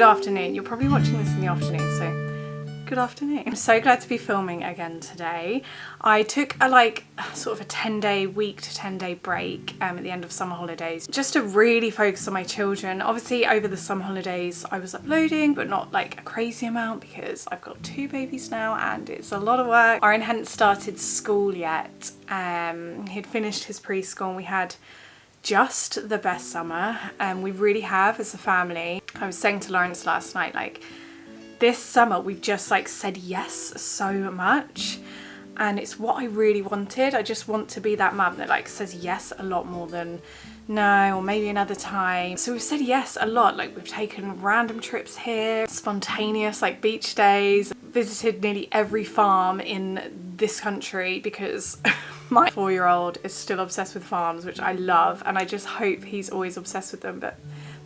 good afternoon. You're probably watching this in the afternoon, so good afternoon. I'm so glad to be filming again today. I took a sort of a 10-day, week to 10-day break at the end of summer holidays just to really focus on my children. Obviously over the summer holidays I was uploading, but not like a crazy amount because I've got 2 babies now and it's a lot of work. Aaron hadn't started school yet. He'd finished his preschool and we had just the best summer, and we really have as a family. I was saying to Lawrence last night, like, this summer we've just said yes so much, and it's what I really wanted. I just want to be that mum that says yes a lot more than no, or maybe another time. So we've said yes a lot. We've taken random trips here, spontaneous beach days, visited nearly every farm in this country because my 4-year-old is still obsessed with farms, which I love, and I just hope he's always obsessed with them. But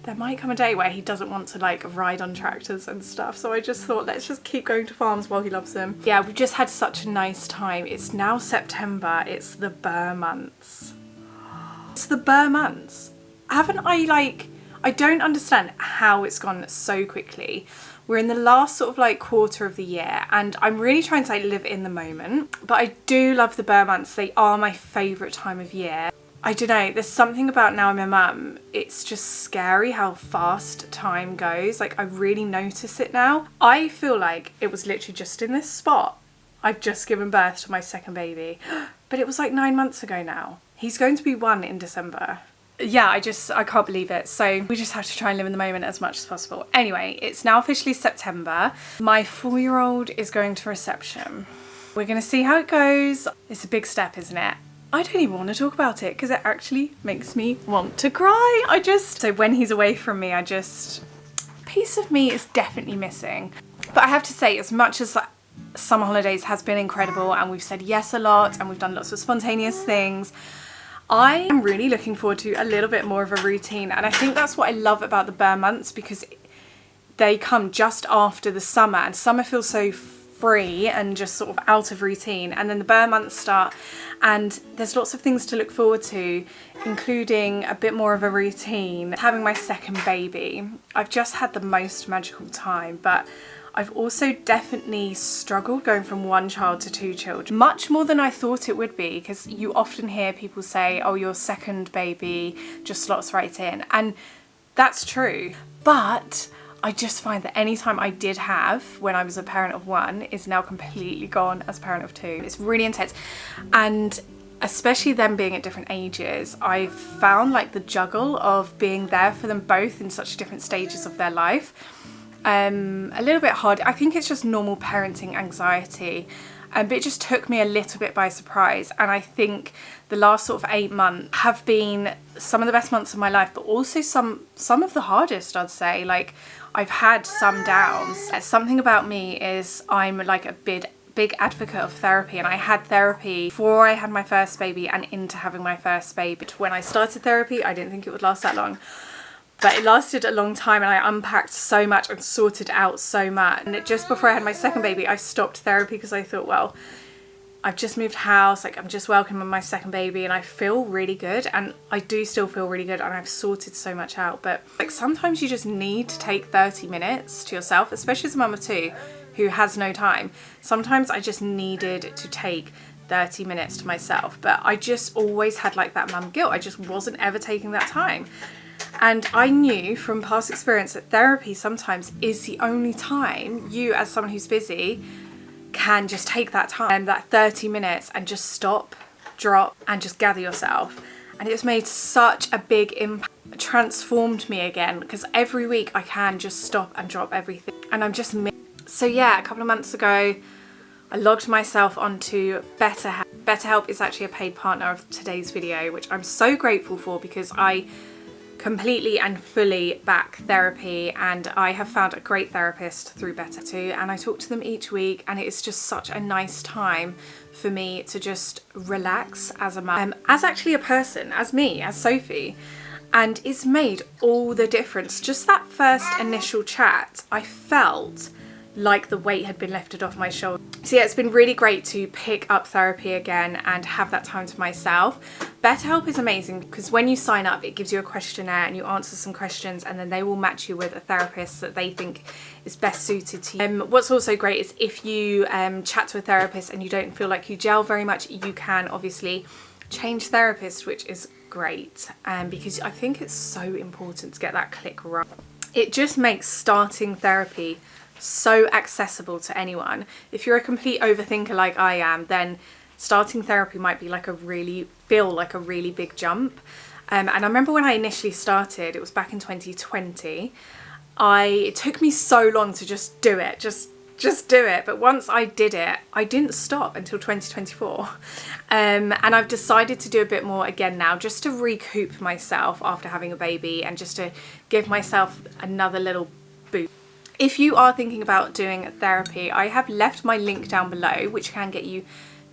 there might come a day where he doesn't want to ride on tractors and stuff, so I just thought let's just keep going to farms while he loves them. Yeah, we've just had such a nice time. It's now September, it's the Burr months. It's the Burr months. Haven't I don't understand how it's gone so quickly. We're in the last sort of quarter of the year, and I'm really trying to live in the moment, but I do love the Burr months. They are my favourite time of year. I don't know, there's something about now I'm a mum, it's just scary how fast time goes. I really notice it now. I feel like it was literally just in this spot. I've just given birth to my second baby, but it was 9 months ago now. He's going to be 1 in December. Yeah, I can't believe it. So we just have to try and live in the moment as much as possible. Anyway, it's now officially September. My 4-year-old is going to reception. We're going to see how it goes. It's a big step, isn't it? I don't even want to talk about it because it actually makes me want to cry. So when he's away from me, piece of me is definitely missing. But I have to say, as much as summer holidays has been incredible and we've said yes a lot and we've done lots of spontaneous things, I am really looking forward to a little bit more of a routine. And I think that's what I love about the Burr months, because they come just after the summer, and summer feels so free and just sort of out of routine, and then the Burr months start and there's lots of things to look forward to, including a bit more of a routine. Having my second baby, I've just had the most magical time, but I've also definitely struggled going from 1 child to 2 children, much more than I thought it would be, because you often hear people say, oh, your second baby just slots right in, and that's true, but I just find that any time I did have when I was a parent of 1 is now completely gone as a parent of 2. It's really intense, and especially them being at different ages, I've found the juggle of being there for them both in such different stages of their life a little bit hard. I think it's just normal parenting anxiety, but it just took me a little bit by surprise, and I think the last sort of 8 months have been some of the best months of my life, but also some of the hardest, I'd say. I've had some downs. Something about me is I'm a big advocate of therapy, and I had therapy before I had my first baby and into having my first baby. When I started therapy, I didn't think it would last that long, but it lasted a long time, and I unpacked so much and sorted out so much. And just before I had my second baby, I stopped therapy because I thought, well, I've just moved house, I'm just welcoming my second baby and I feel really good, and I do still feel really good, and I've sorted so much out. But sometimes you just need to take 30 minutes to yourself, especially as a mum of 2 who has no time. Sometimes I just needed to take 30 minutes to myself, but I just always had that mum guilt. I just wasn't ever taking that time. And I knew from past experience that therapy sometimes is the only time you, as someone who's busy, can just take that time, that 30 minutes, and just stop, drop, and just gather yourself. And it's made such a big impact. It transformed me again, because every week I can just stop and drop everything, and I'm just so yeah, a couple of months ago I logged myself onto BetterHelp. BetterHelp is actually a paid partner of today's video, which I'm so grateful for, because I completely and fully back therapy, and I have found a great therapist through Better too, and I talk to them each week, and it is just such a nice time for me to just relax as a mum, as actually a person, as me, as Sophie, and it's made all the difference. Just that first initial chat, I felt like the weight had been lifted off my shoulder. So yeah, it's been really great to pick up therapy again and have that time to myself. BetterHelp is amazing because when you sign up, it gives you a questionnaire and you answer some questions, and then they will match you with a therapist that they think is best suited to you. What's also great is if you chat to a therapist and you don't feel like you gel very much, you can obviously change therapists, which is great, because I think it's so important to get that click right. It just makes starting therapy so accessible to anyone. If you're a complete overthinker like I am, then starting therapy might be like a really big jump. And I remember when I initially started, it was back in 2020. It took me so long to just do it, just do it. But once I did it, I didn't stop until 2024. And I've decided to do a bit more again now, just to recoup myself after having a baby and just to give myself another little boost. If you are thinking about doing therapy, I have left my link down below, which can get you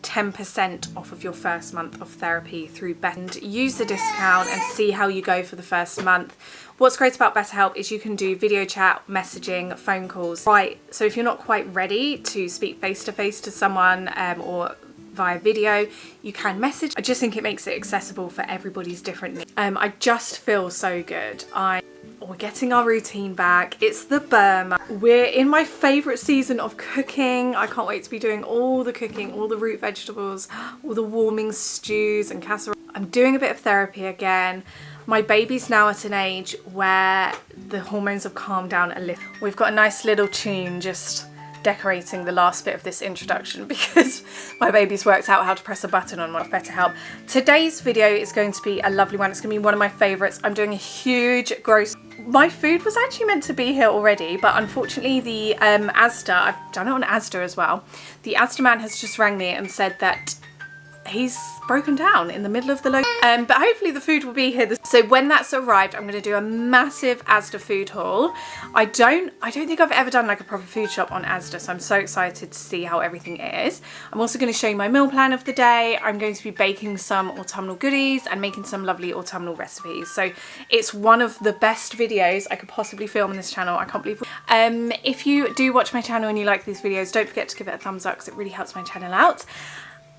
10% off of your first month of therapy through BetterHelp. Use the discount and see how you go for the first month. What's great about BetterHelp is you can do video chat, messaging, phone calls. Right, so if you're not quite ready to speak face to face to someone or via video, you can message. I just think it makes it accessible for everybody's different needs. I just feel so good. We're getting our routine back. It's the Burma. We're in my favourite season of cooking. I can't wait to be doing all the cooking, all the root vegetables, all the warming stews and casserole. I'm doing a bit of therapy again. My baby's now at an age where the hormones have calmed down a little. We've got a nice little tune just decorating the last bit of this introduction because my baby's worked out how to press a button on my BetterHelp. Today's video is going to be a lovely one. It's going to be one of my favourites. I'm doing a huge grocery. My food was actually meant to be here already, but unfortunately the Asda, I've done it on Asda as well, the Asda man has just rang me and said that he's broken down in the middle of the but hopefully the food will be here. So when that's arrived, I'm going to do a massive Asda food haul. I don't think I've ever done like a proper food shop on Asda, so I'm so excited to see how everything is. I'm also going to show you my meal plan of the day. I'm going to be baking some autumnal goodies and making some lovely autumnal recipes. So it's one of the best videos I could possibly film on this channel. I can't believe it. If you do watch my channel and you like these videos, don't forget to give it a thumbs up because it really helps my channel out.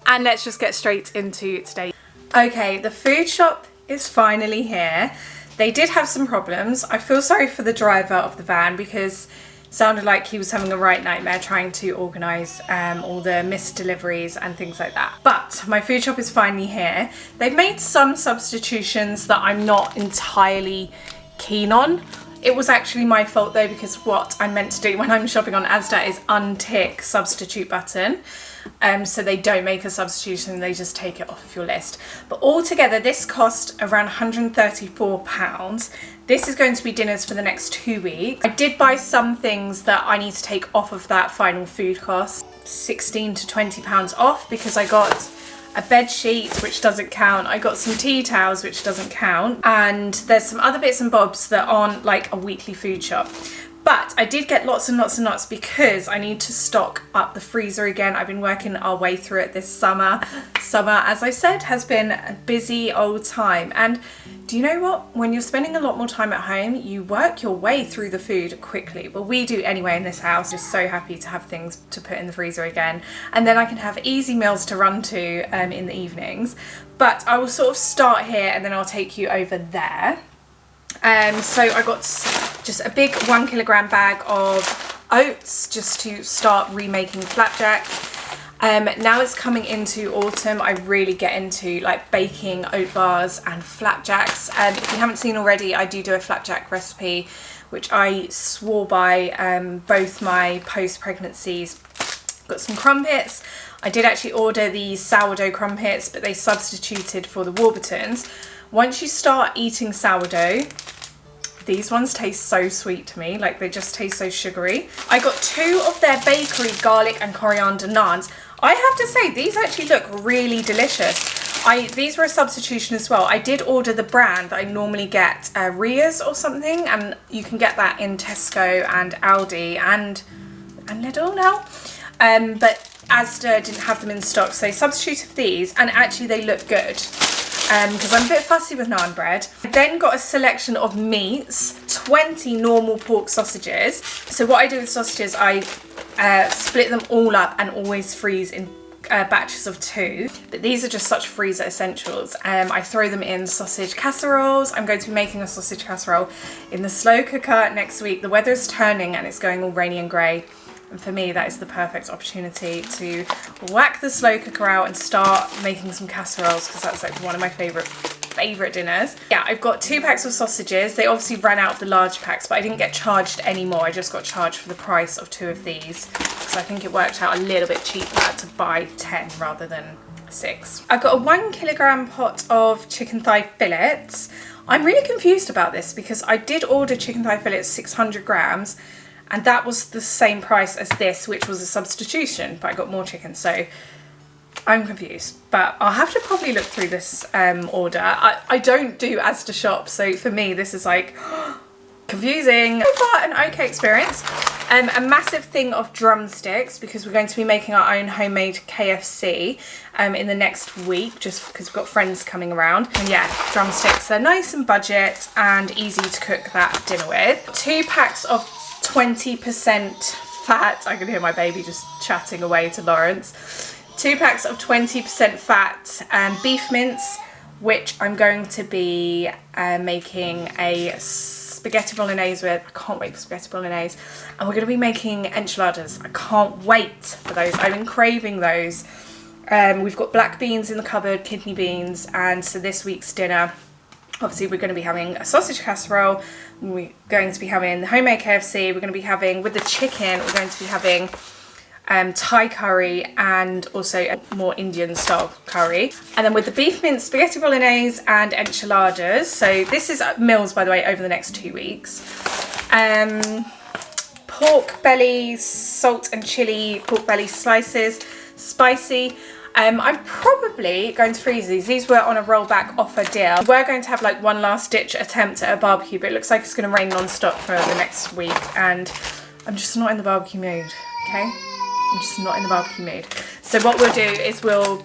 And let's just get straight into today. Okay, the food shop is finally here. They did have some problems. I feel sorry for the driver of the van because it sounded like he was having a right nightmare trying to organise all the missed deliveries and things like that. But my food shop is finally here. They've made some substitutions that I'm not entirely keen on. It was actually my fault though, because what I'm meant to do when I'm shopping on Asda is untick substitute button. So they don't make a substitution, they just take it off of your list. But altogether this cost around £134. This is going to be dinners for the next 2 weeks. I did buy some things that I need to take off of that final food cost, £16 to £20 off, because I got a bed sheet, which doesn't count. I got some tea towels, which doesn't count. And there's some other bits and bobs that aren't like a weekly food shop. But I did get lots and lots and lots because I need to stock up the freezer again. I've been working our way through it this summer. Summer, as I said, has been a busy old time. And do you know what? When you're spending a lot more time at home, you work your way through the food quickly. Well, we do anyway in this house. Just so happy to have things to put in the freezer again. And then I can have easy meals to run to in the evenings. But I will sort of start here and then I'll take you over there. So I got just a big 1 kilogram bag of oats just to start remaking flapjacks. Now it's coming into autumn, I really get into like baking oat bars and flapjacks. If you haven't seen already, I do a flapjack recipe which I swore by both my post-pregnancies. Got some crumpets. I did actually order the sourdough crumpets, but they substituted for the Warburtons. Once you start eating sourdough, these ones taste so sweet to me, like they just taste so sugary. I got 2 of their bakery garlic and coriander naans. I have to say, these actually look really delicious. These were a substitution as well. I did order the brand that I normally get, Ria's or something, and you can get that in Tesco and Aldi and Lidl now. But Asda didn't have them in stock, so they substituted for these, and actually they look good. Because I'm a bit fussy with naan bread. I then got a selection of meats, 20 normal pork sausages. So what I do with sausages, I split them all up and always freeze in batches of 2, but these are just such freezer essentials. I throw them in sausage casseroles. I'm going to be making a sausage casserole in the slow cooker next week. The weather is turning and it's going all rainy and grey, and for me that is the perfect opportunity to whack the slow cooker out and start making some casseroles, because that's like one of my favourite dinners. Yeah, I've got 2 packs of sausages. They obviously ran out of the large packs, but I didn't get charged anymore. I just got charged for the price of 2 of these, because I think it worked out a little bit cheaper to buy 10 rather than 6. I've got a 1 kilogram pot of chicken thigh fillets. I'm really confused about this because I did order chicken thigh fillets 600 grams and that was the same price as this, which was a substitution, but I got more chicken, so I'm confused, but I'll have to probably look through this order. I don't do Asda shop, so for me this is like confusing. So far an okay experience. A massive thing of drumsticks, because we're going to be making our own homemade KFC in the next week, just because we've got friends coming around. And yeah, drumsticks, they're nice and budget and easy to cook that dinner with. 2 packs of 20% fat. I can hear my baby just chatting away to Lawrence. 2 packs of 20% fat beef mince, which I'm going to be making a spaghetti bolognese with. I can't wait for spaghetti bolognese. And we're going to be making enchiladas. I can't wait for those. I've been craving those. We've got black beans in the cupboard, kidney beans, and so this week's dinner, obviously we're going to be having a sausage casserole. We're going to be having the homemade KFC. We're going to be having, with the chicken, we're going to be having Thai curry and also a more Indian style curry. And then with the beef mince, spaghetti bolognese and enchiladas. So this is meals, by the way, over the next 2 weeks. Pork belly, salt and chili pork belly slices, spicy. I'm probably going to freeze these. These were on a rollback offer deal. We're going to have like one last ditch attempt at a barbecue, but it looks like it's going to rain non-stop for the next week and I'm just not in the barbecue mood, okay? I'm just not in the barbecue mood. So what we'll do is we'll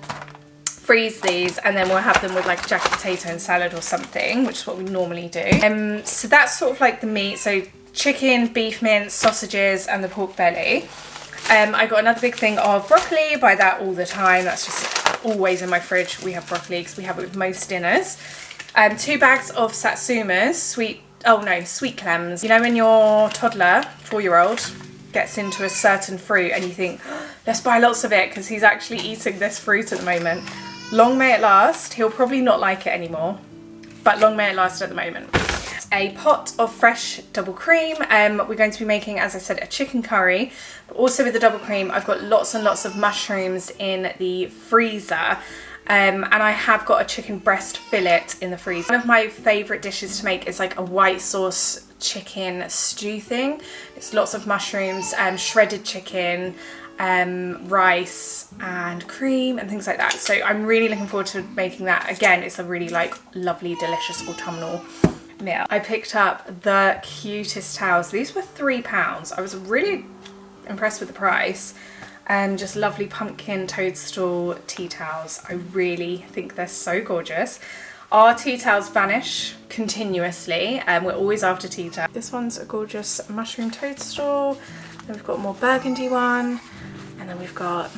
freeze these and then we'll have them with like a jacket potato and salad or something, which is what we normally do. So that's sort of like the meat. So chicken, beef mince, sausages and the pork belly. I got another big thing of broccoli. Buy that all the time. That's just always in my fridge. We have broccoli because we have it with most dinners. 2 bags of satsumas, sweet clams. You know when your toddler, 4-year-old, gets into a certain fruit and you think, oh, let's buy lots of it because he's actually eating this fruit at the moment. Long may it last. He'll probably not like it anymore, but long may it last at the moment. A pot of fresh double cream. We're going to be making, as I said, a chicken curry, but also with the double cream I've got lots and lots of mushrooms in the freezer, and I have got a chicken breast fillet in the freezer. One of my favourite dishes to make is like a white sauce chicken stew thing. It's lots of mushrooms, shredded chicken, rice and cream and things like that. So I'm really looking forward to making that. Again, it's a really like lovely, delicious autumnal meal. I picked up the cutest towels. These were £3. I was really impressed with the price. Just lovely pumpkin toadstool tea towels. I really think they're so gorgeous. Our tea towels vanish continuously and we're always after tea towels. This one's a gorgeous mushroom toadstool. Then we've got a more burgundy one. And then we've got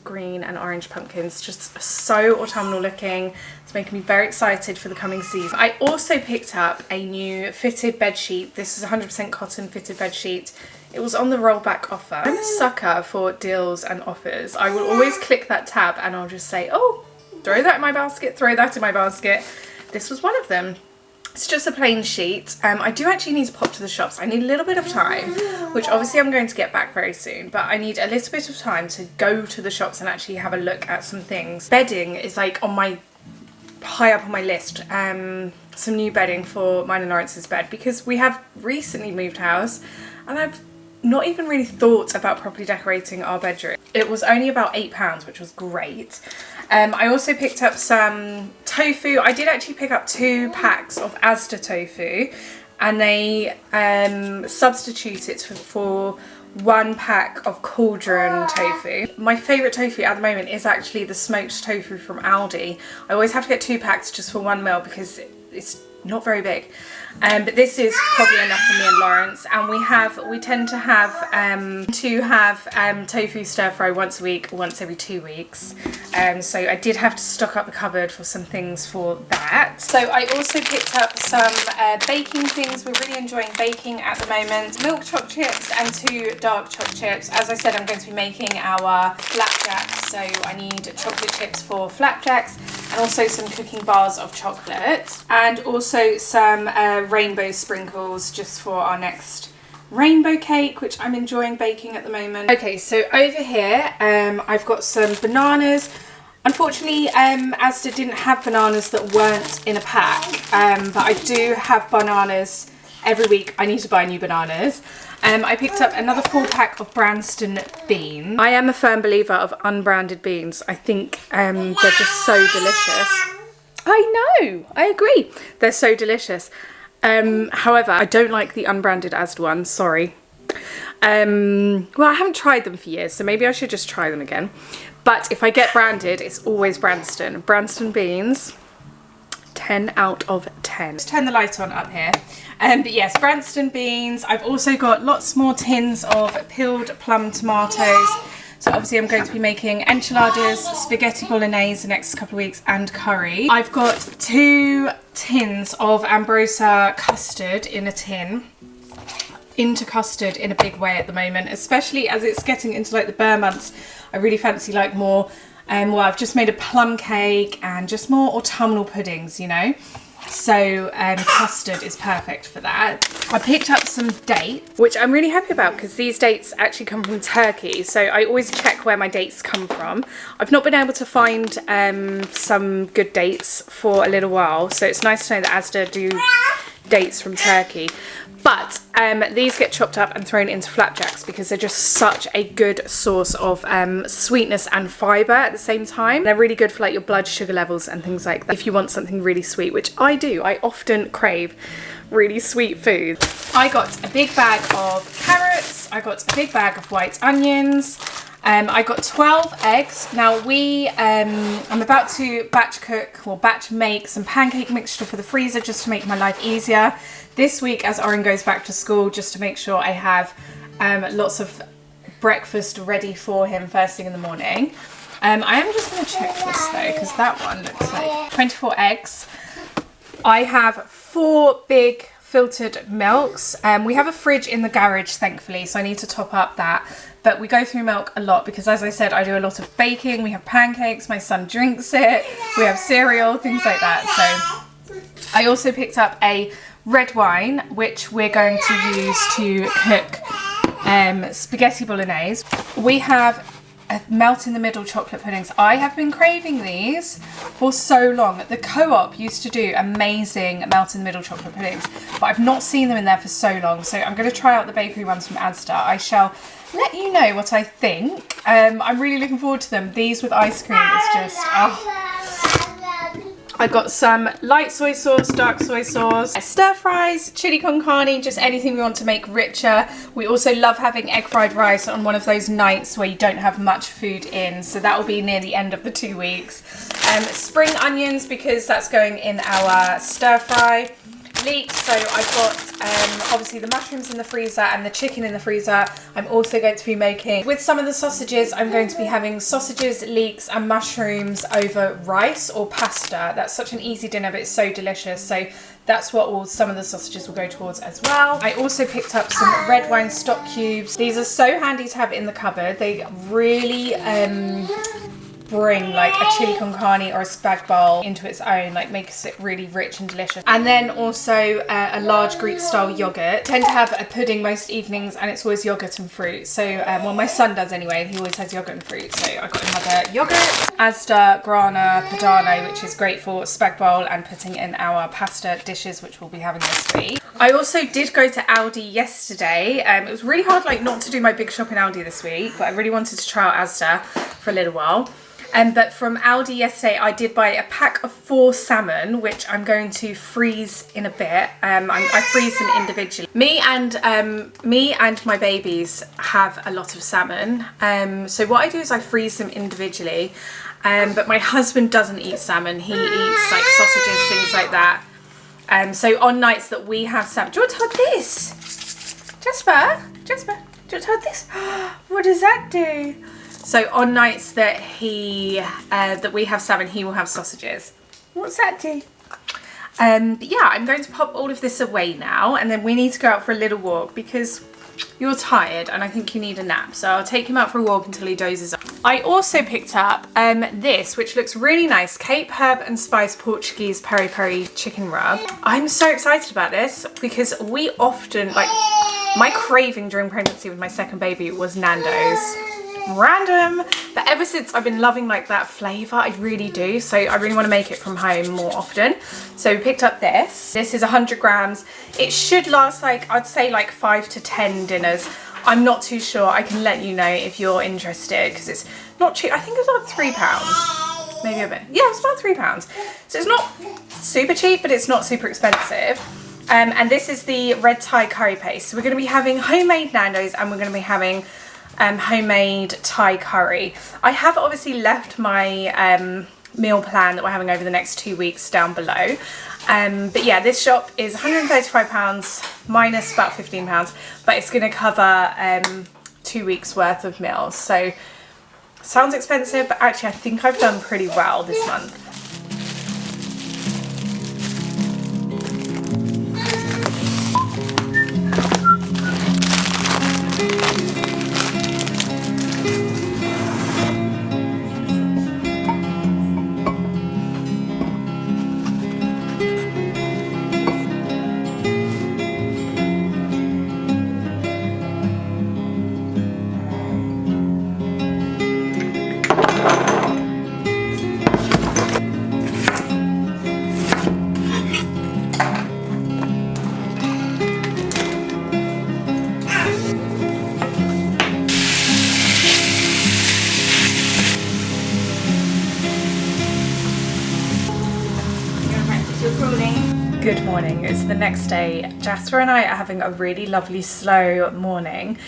green and orange pumpkins, just so autumnal looking. It's making me very excited for the coming season. I also picked up a new fitted bed sheet. This is 100% cotton fitted bed sheet. It was on the rollback offer. I'm a sucker for deals and offers. I will always click that tab and I'll just say, oh, throw that in my basket, throw that in my basket. This was one of them. It's just a plain sheet. I do actually need to pop to the shops. I need a little bit of time, which obviously I'm going to get back very soon, but I need a little bit of time to go to the shops and actually have a look at some things. Bedding is like on my, high up on my list. Some new bedding for mine and Lawrence's bed, because we have recently moved house and I've not even really thought about properly decorating our bedroom. It was only about £8, which was great. I also picked up some tofu. I did actually pick up 2 packs of Asda tofu and they substitute it for 1 pack of cauldron tofu. My favourite tofu at the moment is actually the smoked tofu from Aldi. I always have to get 2 packs just for 1 meal because it's not very big. But this is probably enough for me and Lawrence, and we tend to have tofu stir fry once a week, once every 2 weeks. So I did have to stock up the cupboard for some things for that. So I also picked up some baking things. We're really enjoying baking at the moment. Milk chocolate chips and 2 dark chocolate chips. As I said, I'm going to be making our flapjacks, so I need chocolate chips for flapjacks and also some cooking bars of chocolate, and also some rainbow sprinkles just for our next rainbow cake, which I'm enjoying baking at the moment. Okay, so over here I've got some bananas. Unfortunately, Asda didn't have bananas that weren't in a pack, but I do have bananas every week. I need to buy new bananas. I picked up another 4-pack of Branston beans. I am a firm believer of unbranded beans. I think they're just so delicious. I know, I agree. They're so delicious. However, I don't like the unbranded Asda ones, sorry. Well, I haven't tried them for years, so maybe I should just try them again. But if I get branded, it's always Branston. Branston beans, 10 out of 10. Let's turn the light on up here. But yes, Branston beans. I've also got lots more tins of peeled plum tomatoes. So obviously I'm going to be making enchiladas, spaghetti bolognese the next couple of weeks, and curry. I've got 2 tins of Ambrosia custard in a tin. Into custard in a big way at the moment, especially as it's getting into like the Burr months. I really fancy like more, well, I've just made a plum cake and just more autumnal puddings, you know. So custard is perfect for that. I picked up some dates, which I'm really happy about because these dates actually come from Turkey. So I always check where my dates come from. I've not been able to find some good dates for a little while. So it's nice to know that Asda do dates from Turkey. But these get chopped up and thrown into flapjacks because they're just such a good source of sweetness and fibre at the same time. They're really good for like your blood sugar levels and things like that. If you want something really sweet, which I do, I often crave really sweet food. I got a big bag of carrots. I got a big bag of white onions. I got 12 eggs. Now I'm about to batch cook or batch make some pancake mixture for the freezer just to make my life easier this week as Oren goes back to school, just to make sure I have lots of breakfast ready for him first thing in the morning. I am just going to check this though, because that one looks like 24 eggs. I have 4 big filtered milks. We have a fridge in the garage, thankfully, so I need to top up that. But we go through milk a lot because, as I said, I do a lot of baking. We have pancakes, my son drinks it, we have cereal, things like that. So I also picked up a red wine, which we're going to use to cook spaghetti bolognese. We have melt in the middle chocolate puddings. I have been craving these for so long. The Co-op used to do amazing melt in the middle chocolate puddings, but I've not seen them in there for so long. So I'm going to try out the bakery ones from Asda. I shall let you know what I think. I'm really looking forward to them. These with ice cream is just, I got some light soy sauce, dark soy sauce, stir fries, chili con carne, just anything we want to make richer. We also love having egg fried rice on one of those nights where you don't have much food in, so that will be near the end of the 2 weeks. Spring onions, because that's going in our stir fry. Leeks, so I've got obviously the mushrooms in the freezer and the chicken in the freezer. I'm also going to be making, with some of the sausages, I'm going to be having sausages, leeks and mushrooms over rice or pasta. That's such an easy dinner, but it's so delicious. So that's what some of the sausages will go towards as well. I also picked up some red wine stock cubes. These are so handy to have in the cupboard. They really bring like a chili con carne or a spag bowl into its own, like makes it really rich and delicious. And then also a large Greek style yogurt. I tend to have a pudding most evenings and it's always yogurt and fruit. So well, my son does anyway, he always has yogurt and fruit. So I got another yogurt. Asda grana padano, which is great for spag bowl and putting in our pasta dishes, which we'll be having this week. I also did go to Aldi yesterday. It was really hard like not to do my big shop in Aldi this week, but I really wanted to try out Asda for a little while. But from Aldi yesterday, I did buy a pack of 4 salmon, which I'm going to freeze in a bit. I freeze them individually. Me and my babies have a lot of salmon. So what I do is I freeze them individually. But my husband doesn't eat salmon. He eats like sausages, things like that. So on nights that we have salmon, do you want to hold this? Jasper, do you want to hold this? What does that do? So on nights that that we have salmon, he will have sausages. What's that do? But yeah, I'm going to pop all of this away now, and then we need to go out for a little walk because you're tired and I think you need a nap. So I'll take him out for a walk until he dozes off. I also picked up this, which looks really nice, Cape Herb and Spice Portuguese Peri Peri Chicken Rub. I'm so excited about this because we often, like, my craving during pregnancy with my second baby was Nando's. Random, but ever since I've been loving like that flavour, I really do. So I really want to make it from home more often. So we picked up this. This is 100 grams. It should last like, I'd say like 5 to 10 dinners. I'm not too sure. I can let you know if you're interested because it's not cheap. I think it's about £3, maybe a bit. Yeah, it's about £3. So it's not super cheap, but it's not super expensive. And this is the red Thai curry paste. So we're going to be having homemade Nando's and we're going to be having homemade Thai curry. I have obviously left my meal plan that we're having over the next 2 weeks down below. But yeah, this shop is £135 minus about £15, but it's going to cover 2 weeks worth of meals. So sounds expensive, but actually I think I've done pretty well this month. Good morning, it's the next day. Jasper and I are having a really lovely slow morning.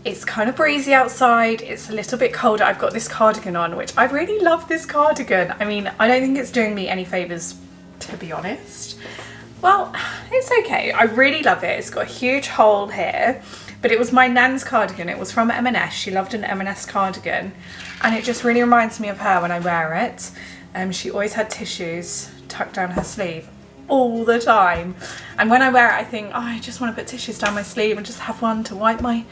It's kind of breezy outside, it's a little bit colder. I've got this cardigan on, which I really love this cardigan. I mean, I don't think it's doing me any favours, to be honest. Well, it's okay, I really love it. It's got a huge hole here, but it was my nan's cardigan. It was from M&S, she loved an M&S cardigan, and it just really reminds me of her when I wear it. She always had tissues tucked down her sleeve all the time, and when I wear it I think, oh, I just want to put tissues down my sleeve and just have one to wipe my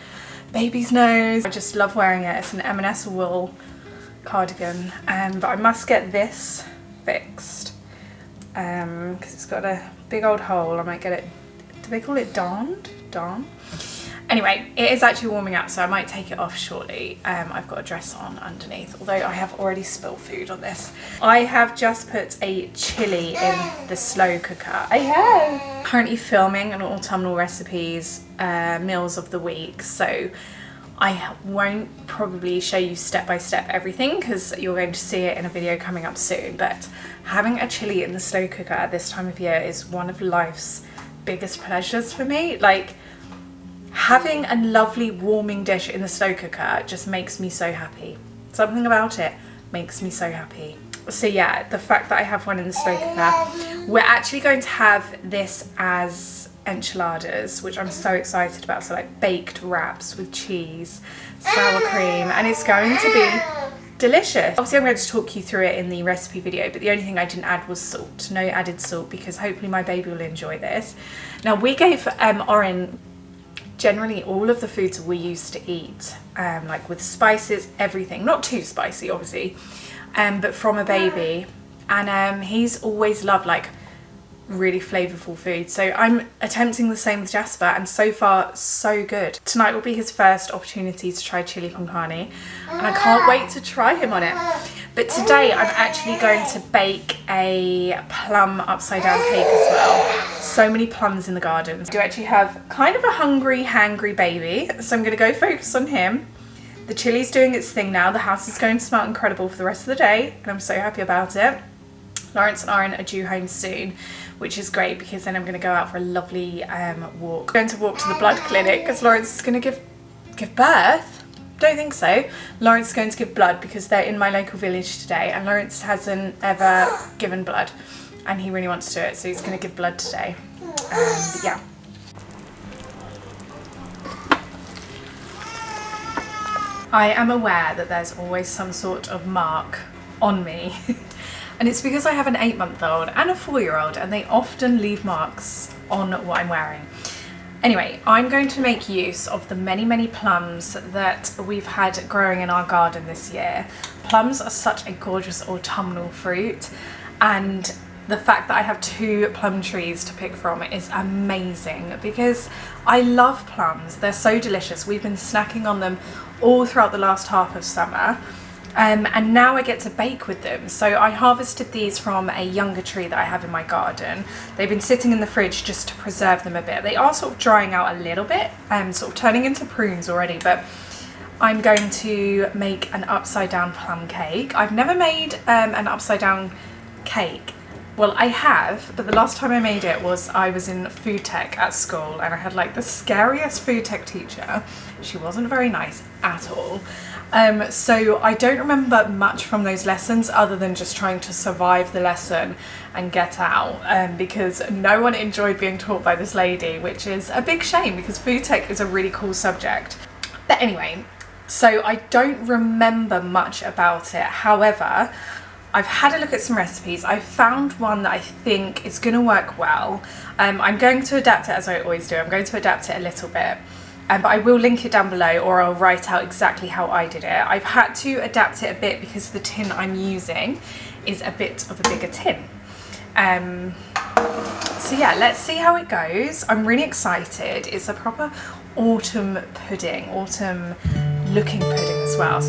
baby's nose. I just love wearing it. It's an M&S wool cardigan, but I must get this fixed because it's got a big old hole. I might get it, do they call it darned? Anyway, it is actually warming up, so I might take it off shortly. I've got a dress on underneath, although I have already spilled food on this. I have just put a chili in the slow cooker. I have. Currently filming an autumnal recipes meals of the week, so I won't probably show you step by step everything because you're going to see it in a video coming up soon, but having a chili in the slow cooker at this time of year is one of life's biggest pleasures for me. Like, having a lovely warming dish in the slow cooker just makes me so happy. Something about it makes me so happy. So yeah, the fact that I have one in the slow cooker. We're actually going to have this as enchiladas, which I'm so excited about. So like baked wraps with cheese, sour cream, and it's going to be delicious. Obviously I'm going to talk you through it in the recipe video, but the only thing I didn't add was salt. No added salt because hopefully my baby will enjoy this. Now we gave Oren generally all of the foods we used to eat, like with spices, everything, not too spicy obviously, but from a baby, and he's always loved like really flavorful food. So I'm attempting the same with Jasper, and so far so good. Tonight will be his first opportunity to try chili con carne, and I can't wait to try him on it. But today I'm actually going to bake a plum upside down cake as well. So many plums in the garden. I do actually have kind of a hangry baby, so I'm going to go focus on him. The chili's doing its thing now. The house is going to smell incredible for the rest of the day, and I'm so happy about it. Lawrence and Oren are due home soon, which is great because then I'm going to go out for a lovely walk. I'm going to walk to the blood clinic because Lawrence is going to give birth. Don't think so. Lawrence is going to give blood because they're in my local village today, and Lawrence hasn't ever given blood. and he really wants to do it, so he's going to give blood today. But yeah. I am aware that there's always some sort of mark on me and it's because I have an 8-month-old and a 4-year-old, and they often leave marks on what I'm wearing. Anyway, I'm going to make use of the many plums that we've had growing in our garden this year. Plums are such a gorgeous autumnal fruit, and the fact that I have 2 plum trees to pick from is amazing because I love plums. They're so delicious. We've been snacking on them all throughout the last half of summer, and now I get to bake with them. So I harvested these from a younger tree that I have in my garden. They've been sitting in the fridge just to preserve them a bit. They are sort of drying out a little bit and sort of turning into prunes already, but I'm going to make an upside down plum cake. I've never made an upside down cake. Well, I have, but the last time I made it was I was in food tech at school, and I had like the scariest food tech teacher. She wasn't very nice at all. So I don't remember much from those lessons other than just trying to survive the lesson and get out, because no one enjoyed being taught by this lady, which is a big shame because food tech is a really cool subject. But anyway, so I don't remember much about it. However, I've had a look at some recipes. I found one that I think is going to work well. I'm going to adapt it as I always do. I'm going to adapt it a little bit, but I will link it down below, or I'll write out exactly how I did it. I've had to adapt it a bit because the tin I'm using is a bit of a bigger tin. So yeah, let's see how it goes. I'm really excited. It's a proper autumn pudding, autumn looking pudding as well.